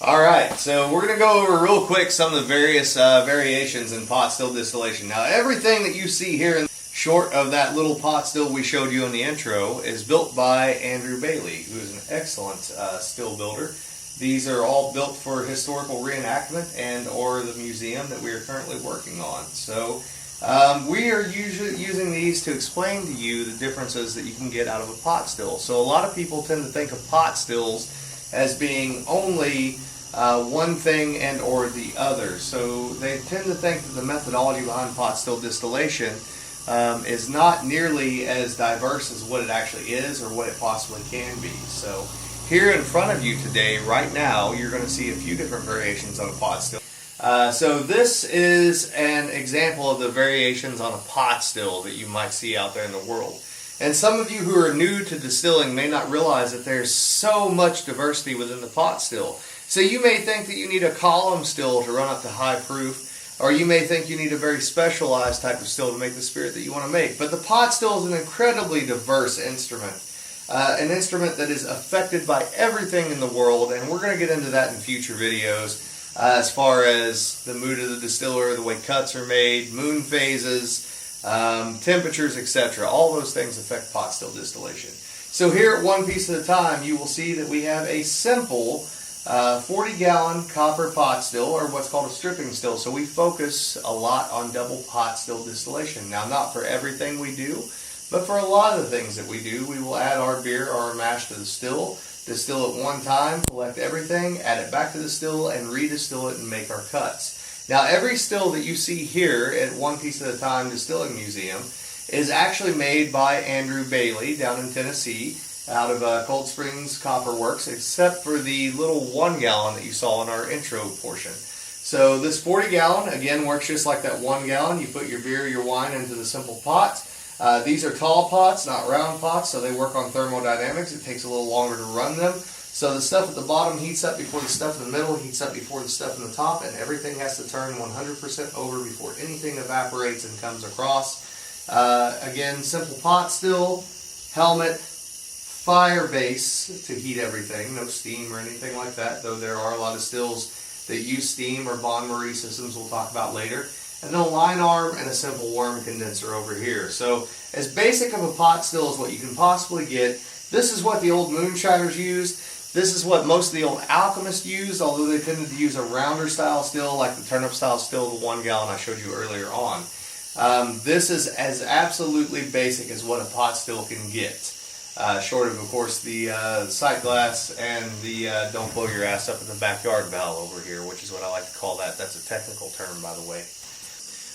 Alright, so we're going to go over real quick some of the various variations in pot still distillation. Now everything that you see here, short of that little pot still we showed you in the intro, is built by Andrew Bailey, who is an excellent still builder. These are all built for historical reenactment and or the museum that we are currently working on. So we are usually using these to explain to you the differences that you can get out of a pot still. So a lot of people tend to think of pot stills as being only one thing and or the other. So they tend to think that the methodology behind pot still distillation is not nearly as diverse as what it actually is or what it possibly can be. So here in front of you today, right now, you're going to see a few different variations on a pot still. So this is an example of the variations on a pot still that you might see out there in the world. And some of you who are new to distilling may not realize that there's so much diversity within the pot still. So you may think that you need a column still to run up to high proof, or you may think you need a very specialized type of still to make the spirit that you want to make. But the pot still is an incredibly diverse instrument. An instrument that is affected by everything in the world, and we're going to get into that in future videos as far as the mood of the distiller, the way cuts are made, moon phases, temperatures, etc. All those things affect pot still distillation. So here at one piece at a time, you will see that we have a simple 40-gallon copper pot still, or what's called a stripping still. So we focus a lot on double pot still distillation. Now, not for everything we do, but for a lot of the things that we do, we will add our beer or our mash to the still, distill it one time, collect everything, add it back to the still, and redistill it and make our cuts. Now, every still that you see here at One Piece at a Time Distilling Museum is actually made by Andrew Bailey down in Tennessee out of Cold Springs Copper Works, except for the little 1 gallon that you saw in our intro portion. So this 40 gallon, again, works just like that 1 gallon. You put your beer, your wine into the simple pot. These are tall pots, not round pots, so they work on thermodynamics. It takes a little longer to run them. So the stuff at the bottom heats up before the stuff in the middle heats up before the stuff in the top, and everything has to turn 100% over before anything evaporates and comes across. Again, simple pot still, helmet, fire base to heat everything, no steam or anything like that, though there are a lot of stills that use steam or bain-marie systems we'll talk about later. And then a line arm and a simple worm condenser over here. So as basic of a pot still as what you can possibly get. This is what the old moonshiners used. This is what most of the old alchemists used, although they tended to use a rounder style still, like the turnip style still, the 1 gallon I showed you earlier on. This is as absolutely basic as what a pot still can get. Short of course, the sight glass and the don't blow your ass up in the backyard valve over here, which is what I like to call that. That's a technical term, by the way.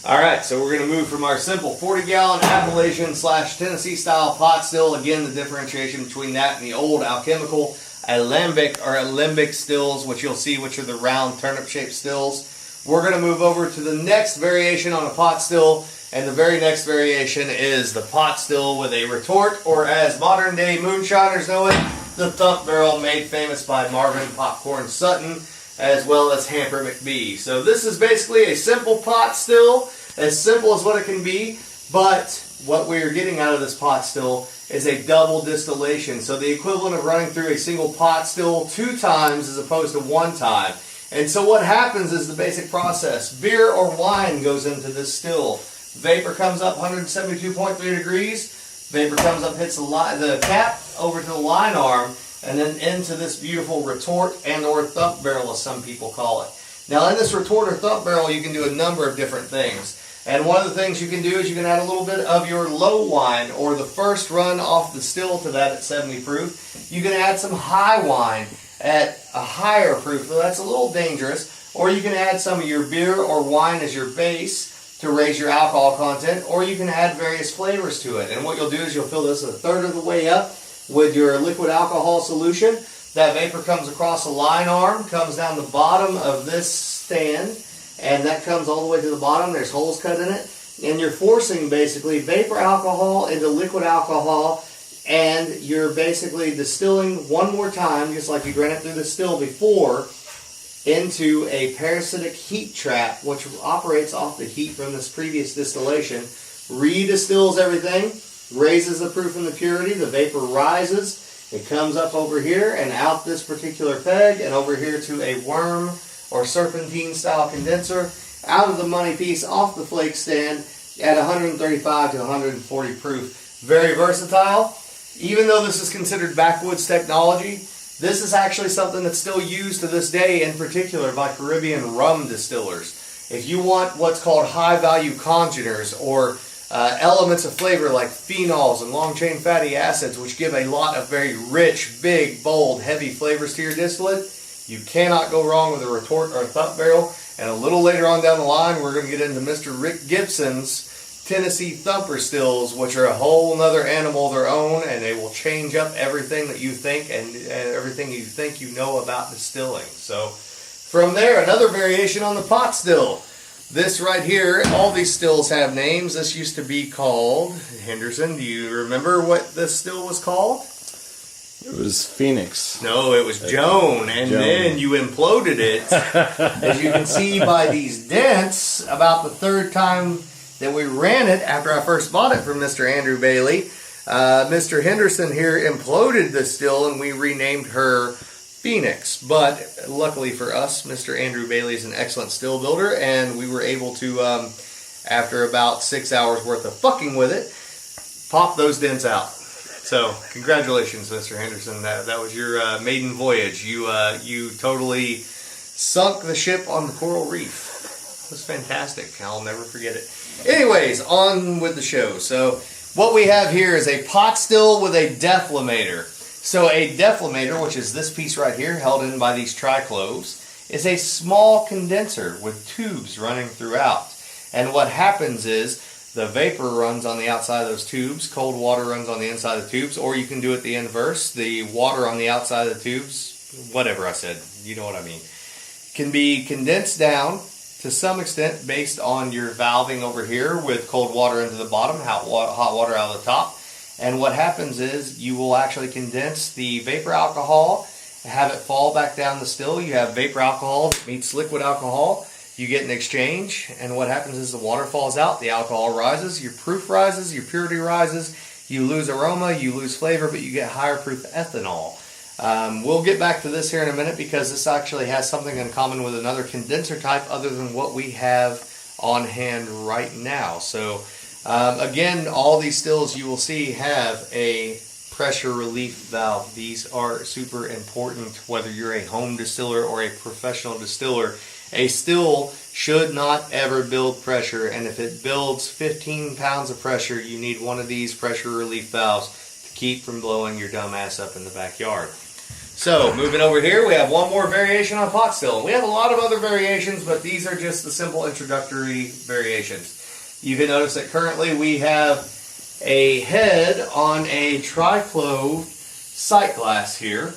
Alright, so we're going to move from our simple 40-gallon Appalachian / Tennessee style pot still. Again, the differentiation between that and the old alchemical alembic stills, which you'll see, which are the round turnip-shaped stills. We're going to move over to the next variation on a pot still, and the very next variation is the pot still with a retort, or as modern-day moonshiners know it, the thump barrel, made famous by Marvin Popcorn Sutton, as well as Hamper McBee. So this is basically a simple pot still, as simple as what it can be, but what we're getting out of this pot still is a double distillation. So the equivalent of running through a single pot still 2 times as opposed to 1 time. And so what happens is the basic process. Beer or wine goes into this still. Vapor comes up 172.3 degrees. Vapor comes up, hits the cap over to the line arm, and then into this beautiful retort and or thump barrel, as some people call it. Now in this retort or thump barrel, you can do a number of different things. And one of the things you can do is you can add a little bit of your low wine, or the first run off the still to that at 70 proof. You can add some high wine at a higher proof, so that's a little dangerous. Or you can add some of your beer or wine as your base to raise your alcohol content, or you can add various flavors to it. And what you'll do is you'll fill this 1/3 of the way up with your liquid alcohol solution. That vapor comes across a line arm, comes down the bottom of this stand, and that comes all the way to the bottom. There's holes cut in it, and you're forcing basically vapor alcohol into liquid alcohol, and you're basically distilling one more time, just like you ran it through the still before, into a parasitic heat trap, which operates off the heat from this previous distillation, redistills everything, raises the proof and the purity, the vapor rises, It comes up over here and out this particular peg and over here to a worm or serpentine style condenser, out of the money piece, off the flake stand at 135 to 140 proof. Very versatile. Even though this is considered backwoods technology, this is actually something that's still used to this day, in particular by Caribbean rum distillers. If you want what's called high value congeners or elements of flavor like phenols and long chain fatty acids, which give a lot of very rich, big, bold, heavy flavors to your distillate, you cannot go wrong with a retort or a thump barrel. And a little later on down the line, we're going to get into Mr. Rick Gibson's Tennessee Thumper stills, which are a whole nother animal of their own, and they will change up everything that you think and everything you think you know about distilling. So from there, another variation on the pot still. This right here, all these stills have names. This used to be called, Henderson, do you remember what this still was called? It was Phoenix. No, it was Joan, and then you imploded it. As you can see by these dents, about the third time that we ran it after I first bought it from Mr. Andrew Bailey, Mr. Henderson here imploded the still and we renamed her Phoenix. But luckily for us, Mr. Andrew Bailey is an excellent still builder, and we were able to, after about 6 hours worth of fucking with it, pop those dents out. So congratulations, Mr. Henderson. That was your maiden voyage. You totally sunk the ship on the coral reef. It was fantastic. I'll never forget it. Anyways, on with the show. So what we have here is a pot still with a deflameter. So a deflameter, which is this piece right here, held in by these tricloves, is a small condenser with tubes running throughout. And what happens is the vapor runs on the outside of those tubes, cold water runs on the inside of the tubes, or you can do it the inverse. The water on the outside of the tubes, whatever I said, you know what I mean, can be condensed down to some extent based on your valving over here with cold water into the bottom, hot water out of the top. And what happens is you will actually condense the vapor alcohol and have it fall back down the still. You have vapor alcohol that meets liquid alcohol. You get an exchange, and what happens is the water falls out, the alcohol rises, your proof rises, your purity rises, you lose aroma, you lose flavor, but you get higher proof ethanol. We'll get back to this here in a minute because this actually has something in common with another condenser type other than what we have on hand right now. So again, all these stills you will see have a pressure relief valve. These are super important whether you're a home distiller or a professional distiller. A still should not ever build pressure, and if it builds 15 pounds of pressure, you need one of these pressure relief valves to keep from blowing your dumb ass up in the backyard. So, moving over here, we have one more variation on pot still. We have a lot of other variations, but these are just the simple introductory variations. You can notice that currently we have a head on a triclove sight glass here.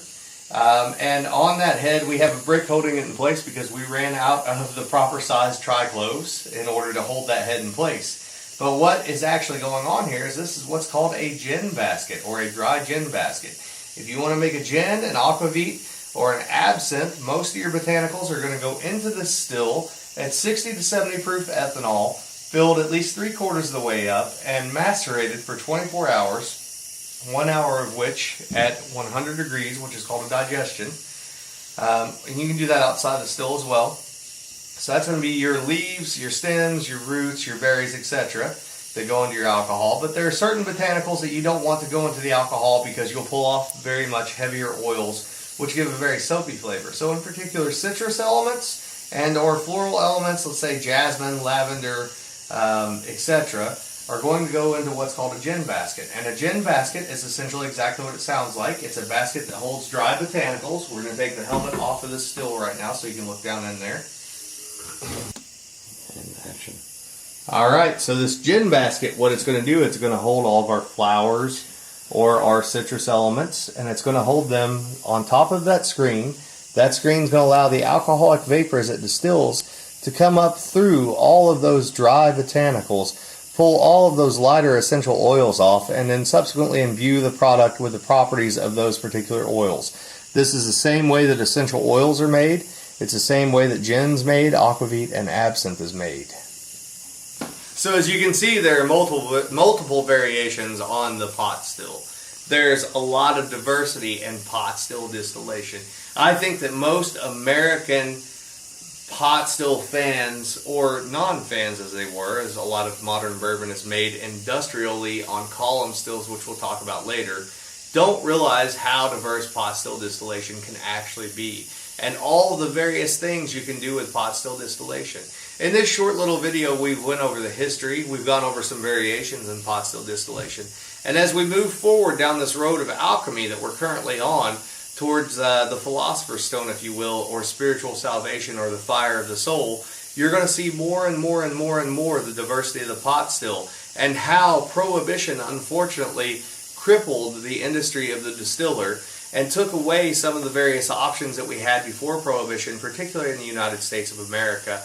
And on that head we have a brick holding it in place because we ran out of the proper size tricloves in order to hold that head in place. But what is actually going on here is this is what's called a gin basket or a dry gin basket. If you want to make a gin, an aquavit, or an absinthe, most of your botanicals are going to go into this still at 60 to 70 proof ethanol, filled at least 3/4 of the way up, and macerated for 24 hours. 1 hour of which at 100 degrees, which is called a digestion. And you can do that outside the still as well. So that's going to be your leaves, your stems, your roots, your berries, etc. that go into your alcohol. But there are certain botanicals that you don't want to go into the alcohol because you'll pull off very much heavier oils, which give a very soapy flavor. So in particular, citrus elements and or floral elements, let's say jasmine, lavender, etc., are going to go into what's called a gin basket. And a gin basket is essentially exactly what it sounds like. It's a basket that holds dry botanicals. We're going to take the helmet off of this still right now so you can look down in there. And action. Alright, so this gin basket, what it's going to do, it's going to hold all of our flowers or our citrus elements, and it's going to hold them on top of that screen. That screen is going to allow the alcoholic vapor as it distills to come up through all of those dry botanicals, pull all of those lighter essential oils off, and then subsequently imbue the product with the properties of those particular oils. This is the same way that essential oils are made. It's the same way that gin's made, aquavit, and absinthe is made. So as you can see, there are multiple variations on the pot still. there's a lot of diversity in pot still distillation. I think that most American pot still fans, or non-fans as they were, as a lot of modern bourbon is made industrially on column stills, which we'll talk about later, don't realize how diverse pot still distillation can actually be, and all the various things you can do with pot still distillation. In this short little video, we've went over the history, we've gone over some variations in pot still distillation, and as we move forward down this road of alchemy that we're currently on, towards the philosopher's stone, if you will, or spiritual salvation, or the fire of the soul, you're going to see more and more and more and more the diversity of the pot still, and how prohibition unfortunately crippled the industry of the distiller and took away some of the various options that we had before prohibition, particularly in the United States of America.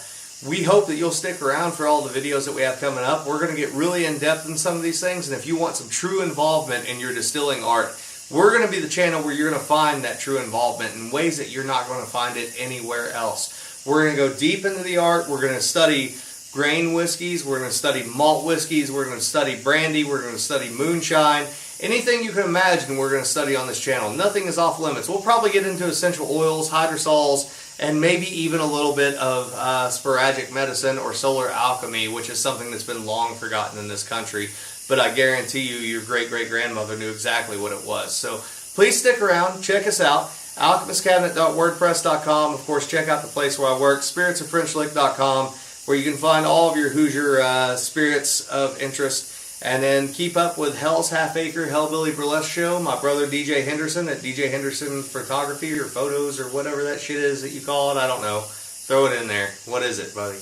We hope that you'll stick around for all the videos that we have coming up. We're going to get really in depth in some of these things, and if you want some true involvement in your distilling art, we're going to be the channel where you're going to find that true involvement in ways that you're not going to find it anywhere else. We're going to go deep into the art. We're going to study grain whiskeys. We're going to study malt whiskeys. We're going to study brandy. We're going to study moonshine. Anything you can imagine we're going to study on this channel. Nothing is off limits. We'll probably get into essential oils, hydrosols, and maybe even a little bit of sporadic medicine or solar alchemy, which is something that's been long forgotten in this country. But I guarantee you, your great-great-grandmother knew exactly what it was. So please stick around. Check us out. alchemistcabinet.wordpress.com. Of course, check out the place where I work, spiritsofFrenchlick.com, where you can find all of your Hoosier spirits of interest. And then keep up with Hell's Half Acre Hellbilly Burlesque Show. My brother DJ Henderson at DJ Henderson Photography or Photos or whatever that shit is that you call it. I don't know. Throw it in there. What is it, buddy?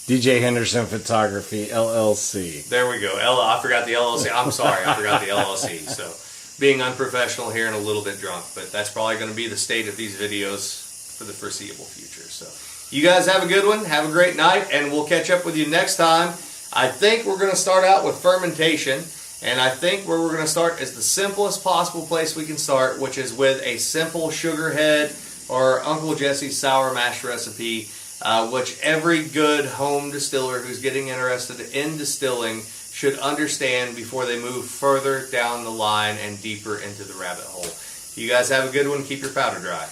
DJ Henderson Photography, LLC. There we go. I forgot the LLC. I'm sorry, I forgot the LLC. So, being unprofessional here and a little bit drunk, but that's probably going to be the state of these videos for the foreseeable future. So, you guys have a good one. Have a great night, and we'll catch up with you next time. I think we're going to start out with fermentation, and I think where we're going to start is the simplest possible place we can start, which is with a simple sugarhead or Uncle Jesse's sour mash recipe. Which every good home distiller who's getting interested in distilling should understand before they move further down the line and deeper into the rabbit hole. You guys have a good one. Keep your powder dry.